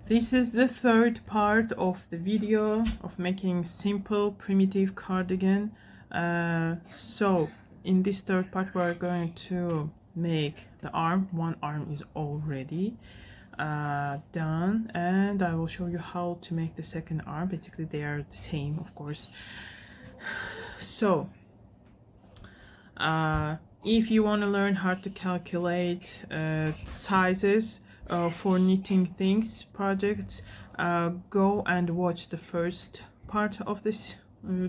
This is the third part of the video of making simple primitive cardigan. So in this third part we're going to make the arm. One arm is already done, and I will show you how to make the second arm. Basically they are the same, of course. So if you want to learn how to calculate sizes for knitting things projects, go and watch the first part of this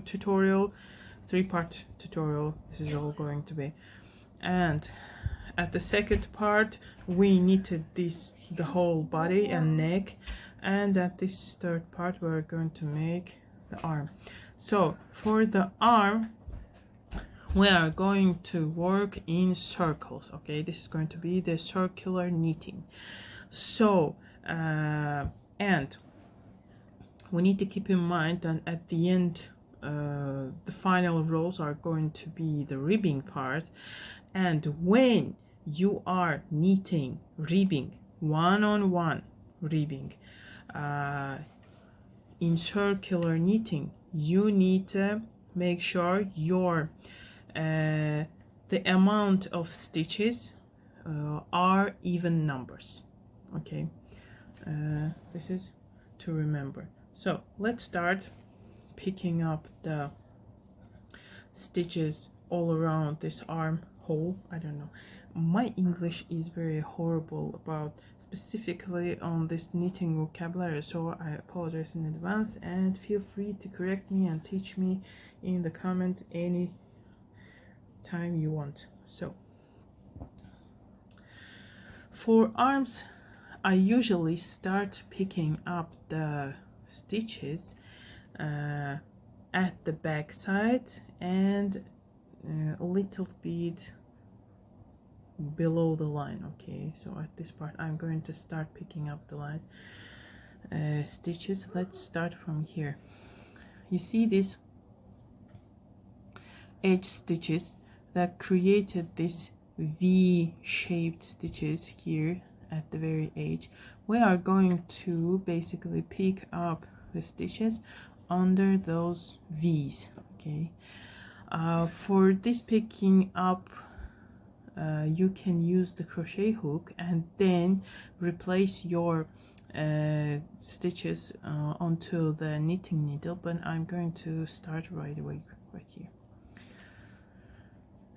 tutorial, 3-part tutorial this is all going to be. And at the second part we knitted the whole body and neck, and at this third part we're going to make the arm. So for the arm we are going to work in circles. Okay, this is going to be the circular knitting. So and we need to keep in mind that at the end the final rows are going to be the ribbing part, and when you are knitting ribbing, one-on-one ribbing in circular knitting, you need to make sure your the amount of stitches are even numbers. Okay, this is to remember. So let's start picking up the stitches all around this armhole. I don't know, my English is very horrible about specifically on this knitting vocabulary, so I apologize in advance, and feel free to correct me and teach me in the comment any time you want. So for arms I usually start picking up the stitches at the back side and a little bit below the line. Okay, so at this part I'm going to start picking up the lines stitches. Let's start from here. You see these edge stitches that created this V-shaped stitches here at the very edge. We are going to basically pick up the stitches under those V's. Okay, for this picking up you can use the crochet hook and then replace your stitches onto the knitting needle, but I'm going to start right away right here.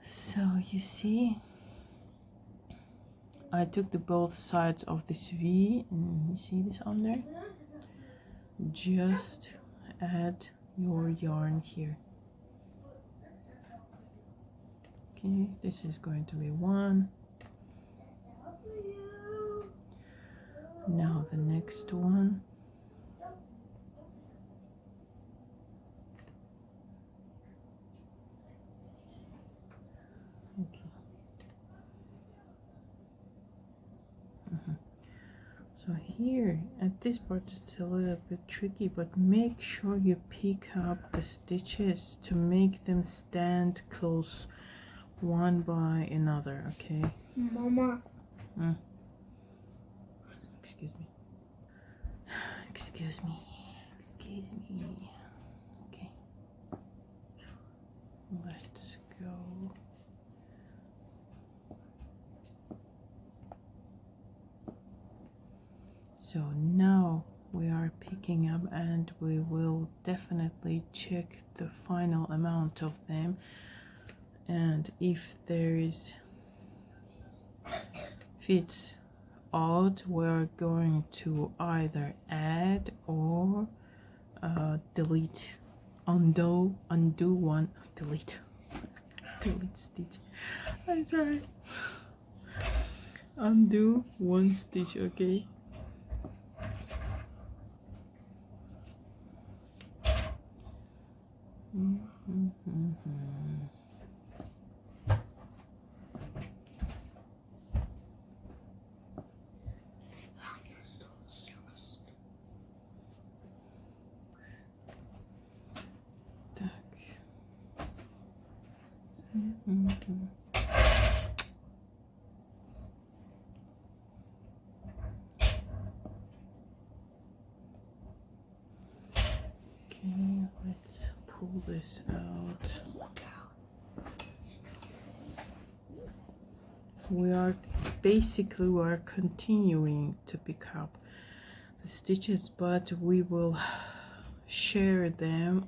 So you see I took the both sides of this V, and you see this under, just add your yarn here. Okay, this is going to be one. Now the next one. Okay. So here at this part it's a little bit tricky, but make sure you pick up the stitches to make them stand close one by another. Okay, Mama. Excuse me. Excuse me. Excuse me. Okay. Let's go. So now we are picking up, and we will definitely check the final amount of them, and if there is fits odd, we're going to either add or delete, undo one, delete stitch. I'm sorry, undo one stitch. Okay, pull this out. We are continuing to pick up the stitches, but we will share them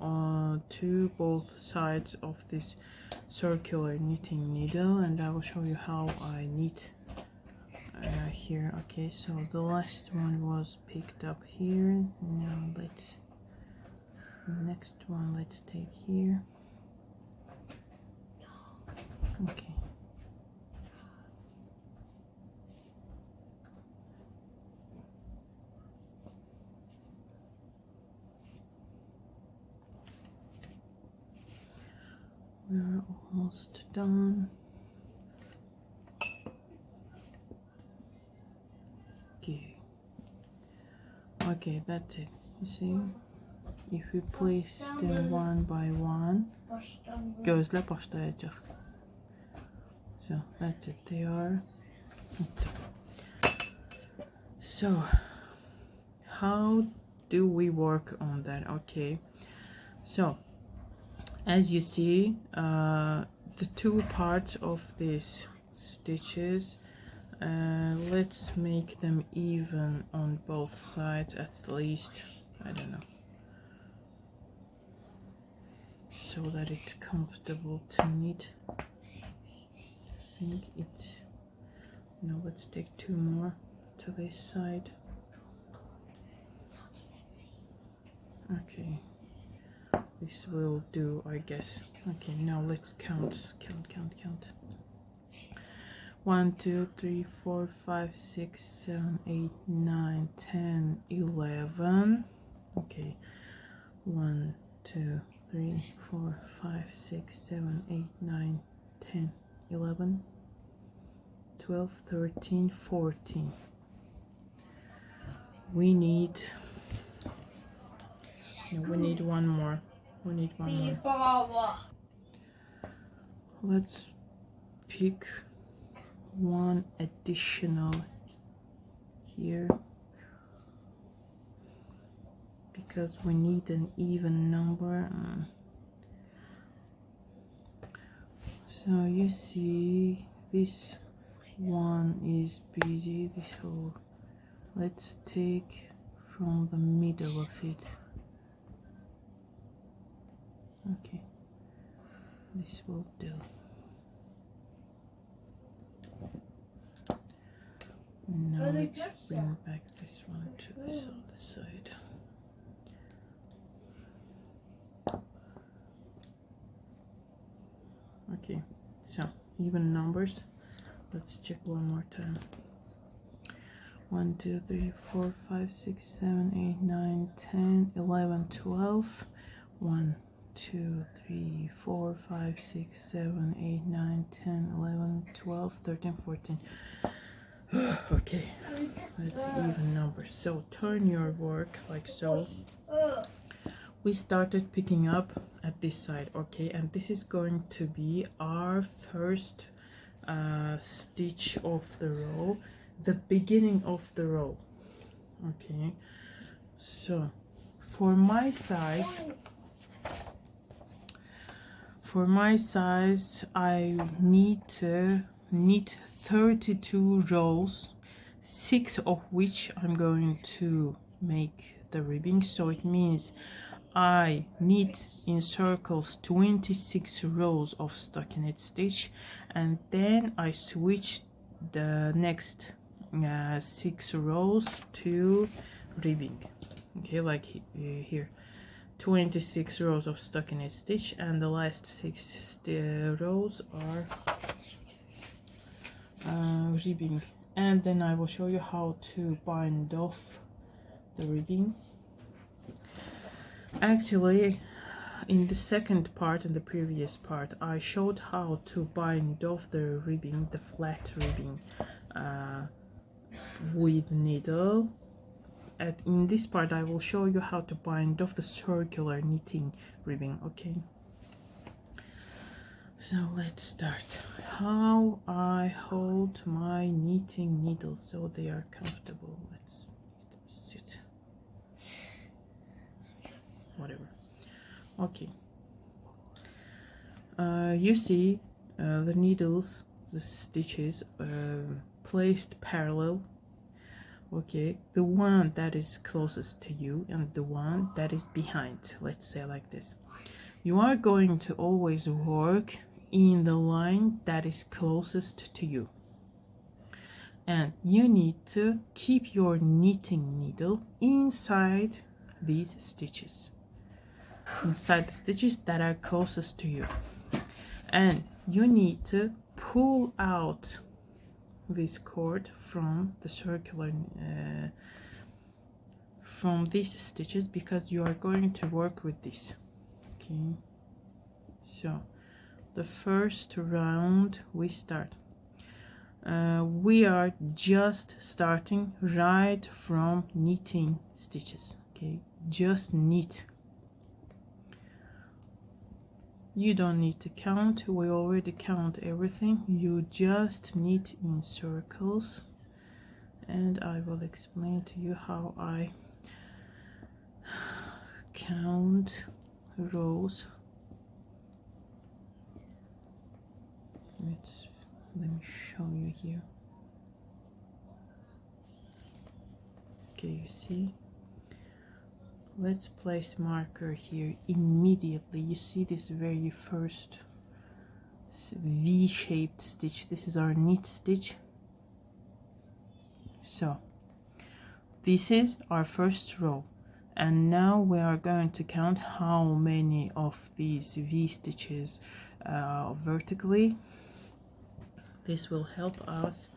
to both sides of this circular knitting needle, and I will show you how I knit here. Okay, so the last one was picked up here. Now next one let's take here. Okay. We're almost done. Okay, that's it. You see, if we place them one by one, gözle başlayacak. So that's it. They are. So how do we work on that? Okay, so as you see, the two parts of these stitches, let's make them even on both sides, at least, I don't know, so that it's comfortable to knit. I think it's, no, let's take two more to this side. Okay, this will do, I guess. Okay, now let's count. 1, 2, 3, 4, 5, 6, 7, 8, 9, 10, 11. Okay, 1, 2, 3, 4, 5, 6, 7, 8, 9, 10, 11, 12, 13, 14. We need one more. Let's pick one additional here because we need an even number. So you see, this one is busy, so let's take from the middle of it. Okay, this will do. Now let's bring back this one to this other side. Okay, so even numbers. Let's check one more time. 1, 2, 3, 4, 5, 6, 7, 8, 9, 10, 11, 12. 1, 2, 3, 4, 5, 6, 7, 8, 9, 10, 11, 12, 13, 14. Okay, let's even numbers. So turn your work like so. We started picking up at this side, okay, and this is going to be our first stitch of the row, the beginning of the row. Okay, so for my size I need to knit 32 rows, 6 of which I'm going to make the ribbing. So it means I knit in circles 26 rows of stockinette stitch, and then I switch the next 6 rows to ribbing. Okay, like here, 26 rows of stockinette stitch, and the last 6 rows are ribbing. And then I will show you how to bind off the ribbing. Actually, in the second part, in the previous part, I showed how to bind off the ribbing, the flat ribbing, with needle. In this part I will show you how to bind off the circular knitting ribbing. Okay, so let's start. How I hold my knitting needles so they are comfortable. Let's sit, whatever. Okay, you see the needles, the stitches placed parallel. Okay, the one that is closest to you and the one that is behind, let's say like this. You are going to always work in the line that is closest to you, and you need to keep your knitting needle inside these stitches, inside the stitches that are closest to you, and you need to pull out this cord from the circular from these stitches, because you are going to work with this. Okay, so the first round we start, we are just starting right from knitting stitches. Okay, just knit. You don't need to count, we already count everything. You just knit in circles, and I will explain to you how I count rows. Let me show you here. Okay, you see, let's place marker here immediately. You see this very first V-shaped stitch, this is our knit stitch. So this is our first row, and now we are going to count how many of these V stitches vertically. This will help us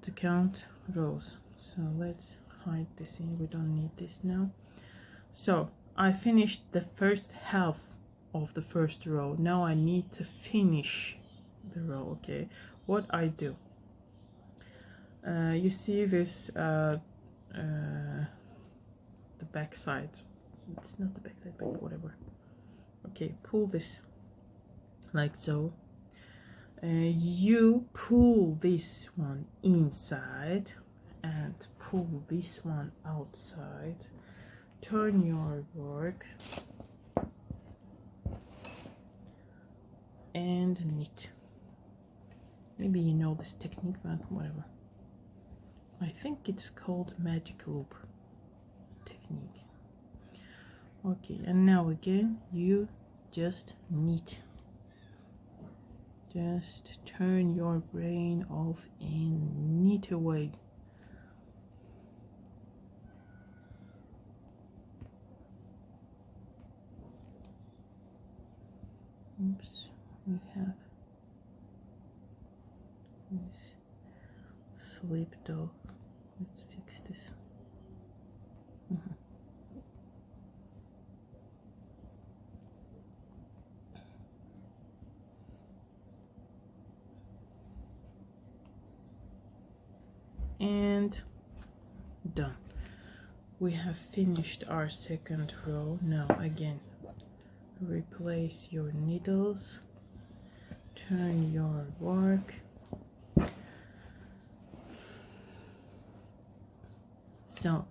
to count rows. So let's hide this in, we don't need this now. So I finished the first half of the first row. Now I need to finish the row. Okay, what I do, you see this the back side, it's not the back side but whatever. Okay, pull this like so. You pull this one inside and pull this one outside. Turn your work and knit. Maybe you know this technique, but whatever. I think it's called magic loop technique. Okay, and now again you just knit. Just turn your brain off and knit away. Oops, we have this slipped off. Let's fix this. And done. We have finished our second row. Now again, replace your needles, turn your work, so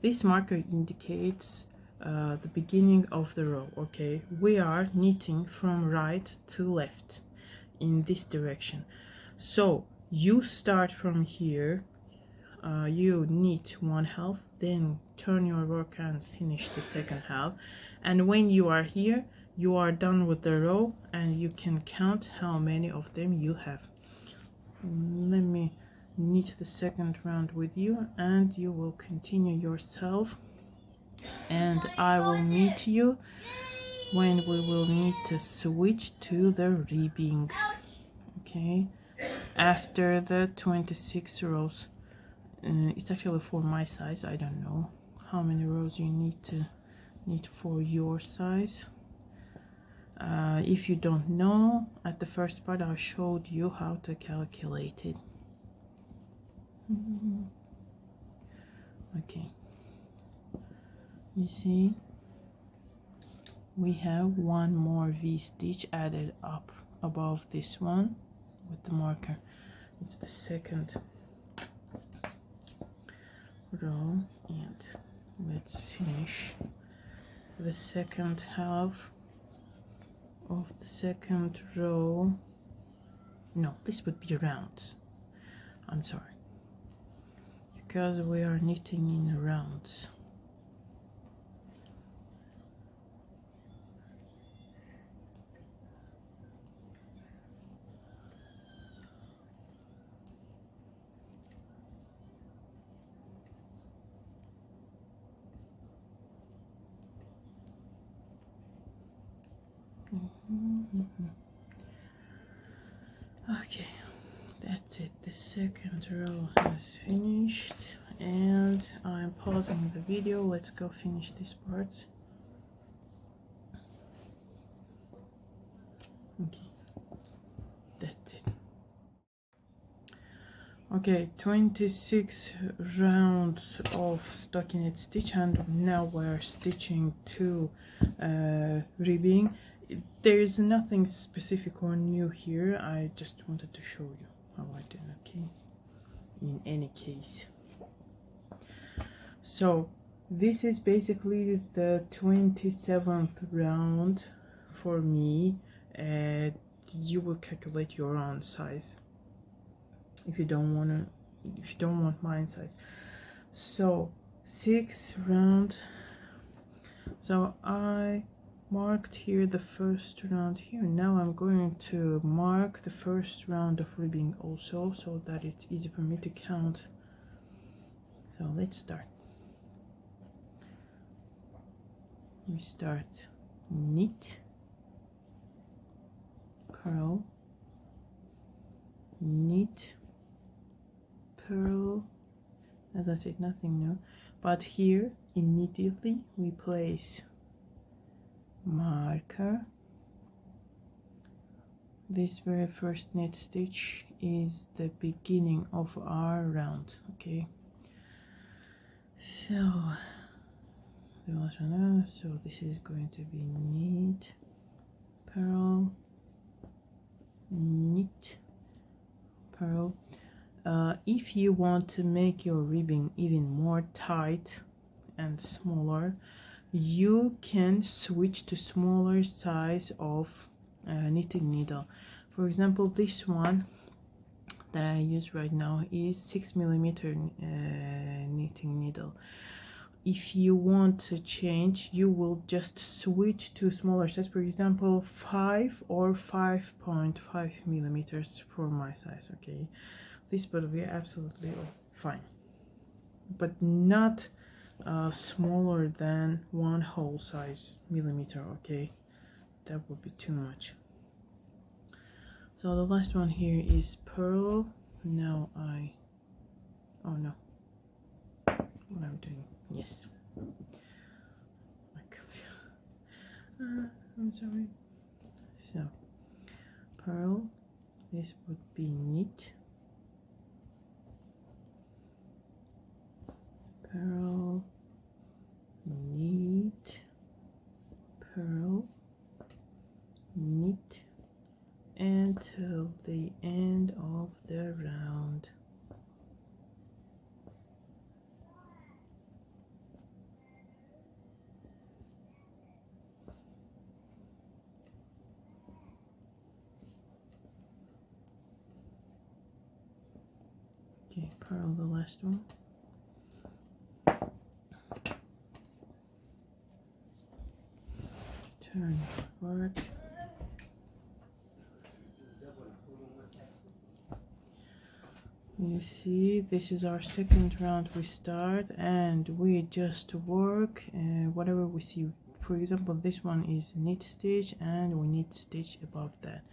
this marker indicates the beginning of the row. Okay, we are knitting from right to left in this direction, so you start from here, you knit one half, then turn your work and finish the second half, and when you are here you are done with the row and you can count how many of them you have. Let me knit the second round with you and you will continue yourself, and I will meet you when we will need to switch to the ribbing. Okay, after the 26 rows. It's actually for my size. I don't know how many rows you need to knit for your size. If you don't know, at the first part I showed you how to calculate it. Okay, you see we have one more V stitch added up above this one with the marker. It's the second row, and let's finish the second half of the second row. No, this would be rounds. I'm sorry, because we are knitting in rounds. Okay, that's it. The second row has finished, and I'm pausing the video. Let's go finish this part. Okay, that's it. Okay, 26 rounds of stockinette stitch, and now we're stitching to ribbing. There is nothing specific or new here. I just wanted to show you how I did. Okay, in any case, so this is basically the 27th round for me. You will calculate your own size if you don't want my size. So 6 round. So I marked here the first round here. Now I'm going to mark the first round of ribbing also, so that it's easy for me to count. So let's start. We start knit, purl, knit, purl. As I said, nothing new, but here immediately we place marker. This very first knit stitch is the beginning of our round. Okay, so this is going to be knit, purl, knit, purl. If you want to make your ribbing even more tight and smaller, you can switch to smaller size of knitting needle. For example, this one that I use right now is 6mm knitting needle. If you want to change, you will just switch to smaller size, for example 5 or 5.5mm for my size. Okay, this would be absolutely fine, but not smaller than 1 whole size millimeter. Okay, that would be too much. So the last one here is purl. Now oh no, what I'm doing, yes, I'm sorry. So purl, this would be knit, purl, knit, purl, knit until the end of the round. Okay, purl the last one. Turn forward. You see, this is our second round. We start and we just work whatever we see. For example, this one is knit stitch and we knit stitch above that.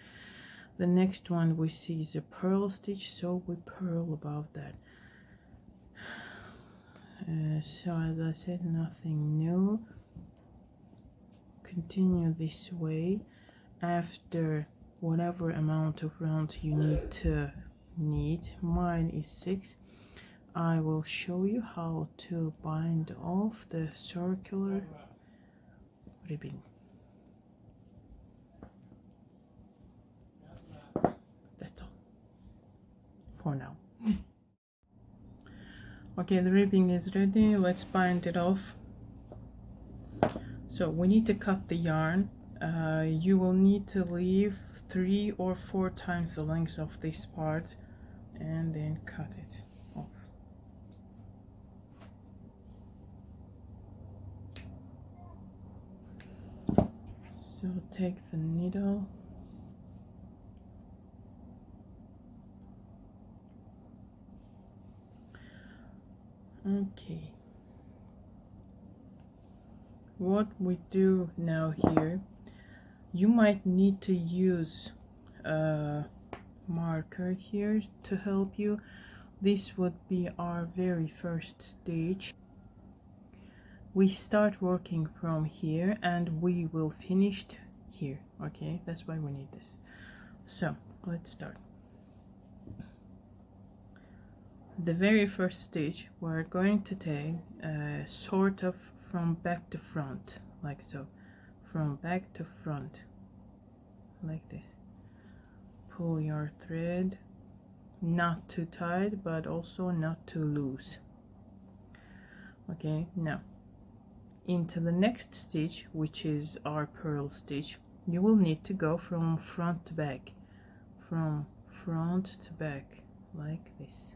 The next one we see is a purl stitch, so we purl above that. So as I said, nothing new. Continue this way. After whatever amount of rounds you need to knit, mine is 6, I will show you how to bind off the circular ribbing. That's all for now. Okay, the ribbing is ready. Let's bind it off. So we need to cut the yarn you will need to leave 3 or 4 times the length of this part and then cut it off. So take the needle, okay. What we do now here, you might need to use a marker here to help you. This would be our very first stage. We start working from here and we will finish here, okay? That's why we need this. So let's start. The very first stitch we're going to take sort of from back to front, like so, from back to front, like this. Pull your thread, not too tight but also not too loose. Okay, now into the next stitch, which is our purl stitch, you will need to go from front to back, from front to back, like this.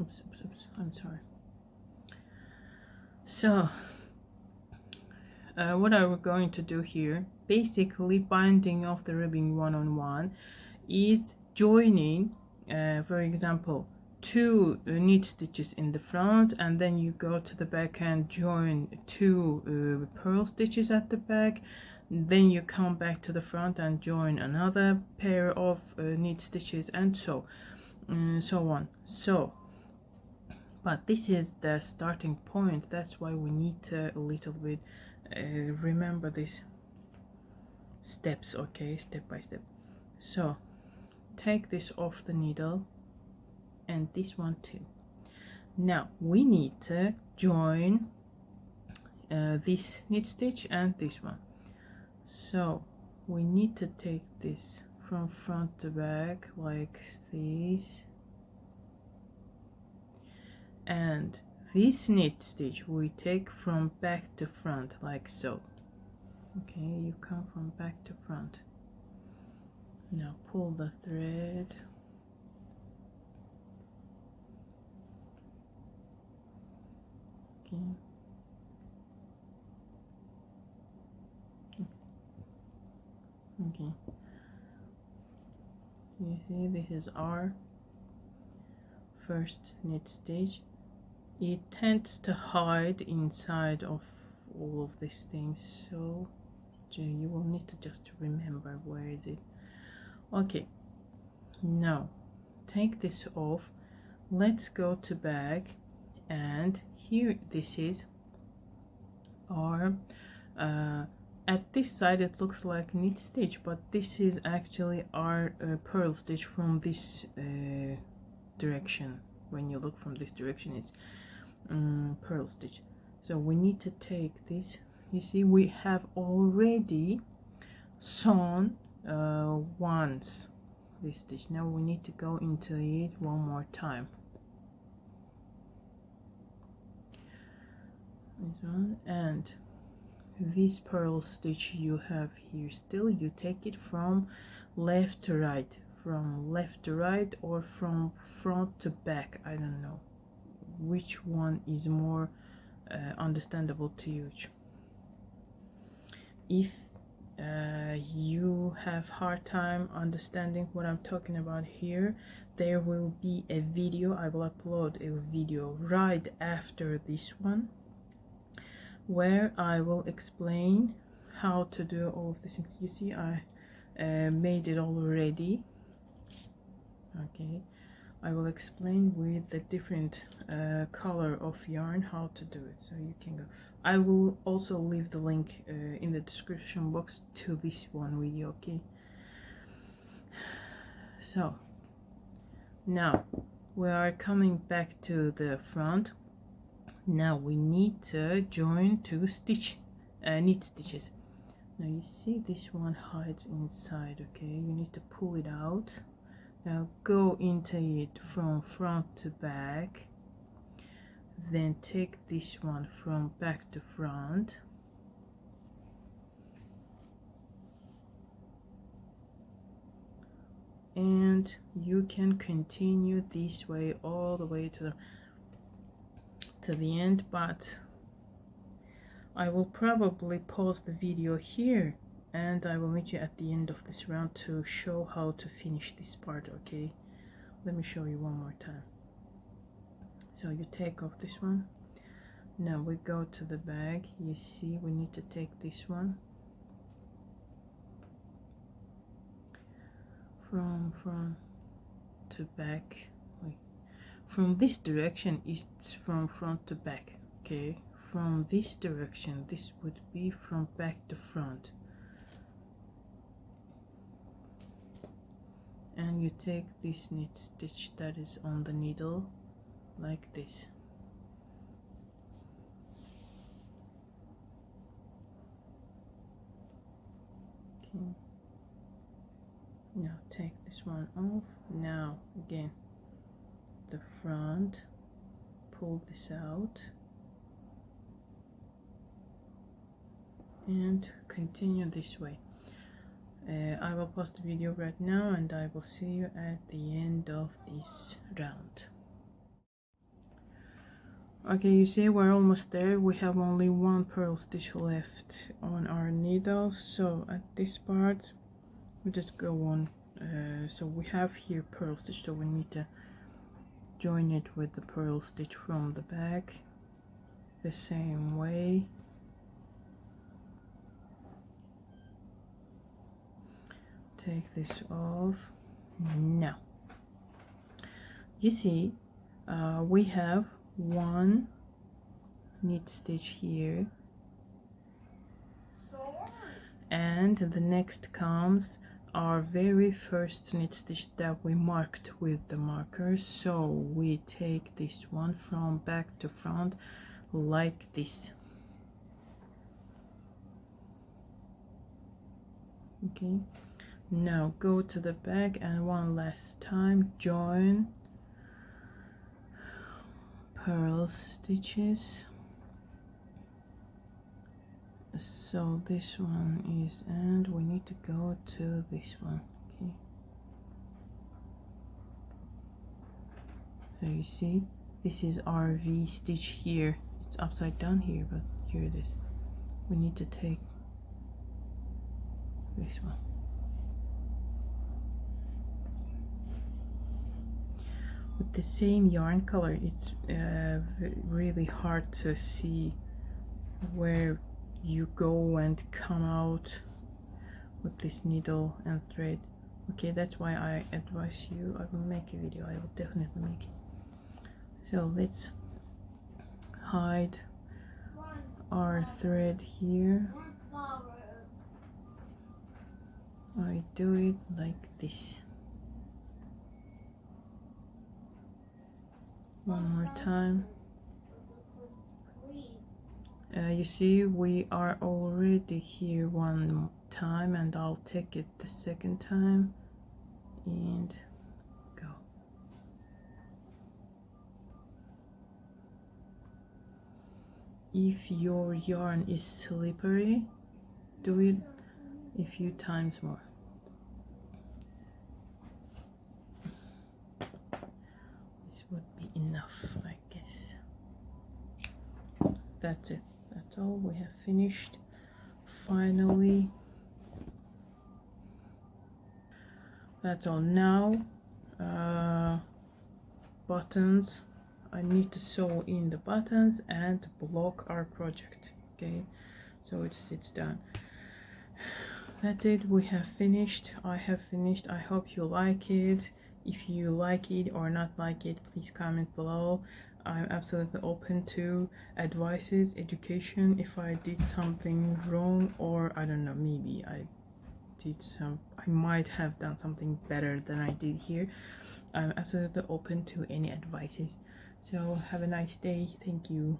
Oops, I'm sorry. So what are we going to do here? Basically, binding of the ribbing one-on-one is joining, for example, 2 knit stitches in the front, and then you go to the back and join 2 purl stitches at the back. Then you come back to the front and join another pair of knit stitches, and so on. So, but this is the starting point. That's why we need to a little bit remember these steps, okay, step by step. So take this off the needle and this one too. Now we need to join this knit stitch and this one. So we need to take this from front to back like this, and this knit stitch we take from back to front like so. Okay, you come from back to front. Now pull the thread, okay, okay, you see this is our first knit stitch. It tends to hide inside of all of these things, so you will need to just remember where is it. Okay, now take this off. Let's go to back, and here this is our at this side it looks like knit stitch, but this is actually our purl stitch from this direction. When you look from this direction, it's purl stitch. So we need to take this. You see, we have already sewn once this stitch. Now we need to go into it one more time. This one, and this purl stitch you have here still, you take it from left to right, from left to right, or from front to back. I don't know which one is more understandable to you. If you have hard time understanding what I'm talking about here, there will be a video. I will upload a video right after this one where I will explain how to do all of these things. You see, I made it already. Okay, I will explain with the different color of yarn how to do it, so you can go. I will also leave the link in the description box to this one video. Okay, so now we are coming back to the front. Now we need to join 2 knit stitches. Now you see this one hides inside. Okay, you need to pull it out. Now go into it from front to back, then take this one from back to front, and you can continue this way all the way to the end, but I will probably pause the video here and I will meet you at the end of this round to show how to finish this part. Okay, let me show you one more time. So you take off this one. Now we go to the bag. You see we need to take this one from front to back. Wait. From this direction is from front to back. Okay, from this direction this would be from back to front, and you take this knit stitch that is on the needle like this. Okay, now take this one off. Now again the front, pull this out and continue this way. I will pause the video right now and I will see you at the end of this round. Okay, you see we're almost there. We have only one purl stitch left on our needle, so at this part we just go on. So we have here purl stitch, so we need to join it with the purl stitch from the back the same way. Take this off. Now you see we have one knit stitch here, and the next comes our very first knit stitch that we marked with the marker. So we take this one from back to front like this. Okay, now go to the back and one last time join purl stitches. So this one is, and we need to go to this one. Okay, so you see this is our V stitch here. It's upside down here, but here it is. We need to take this one. With the same yarn color, it's really hard to see where you go and come out with this needle and thread. Okay, that's why I advise you, I will make a video, I will definitely make it. So let's hide our thread here. I do it like this. One more time. You see we are already here one time, and I'll take it the second time and go. If your yarn is slippery, do it a few times more. This would be enough, I guess. That's it. That's all. We have finished. Finally, that's all. Now buttons. I need to sew in the buttons and block our project. Okay, so it sits down. That's it. We have finished. I have finished. I hope you like it. If you like it or not like it, please comment below. I'm absolutely open to advices, education. If I did something wrong, or I don't know, maybe I might have done something better than I did here. I'm absolutely open to any advices. So have a nice day. Thank you.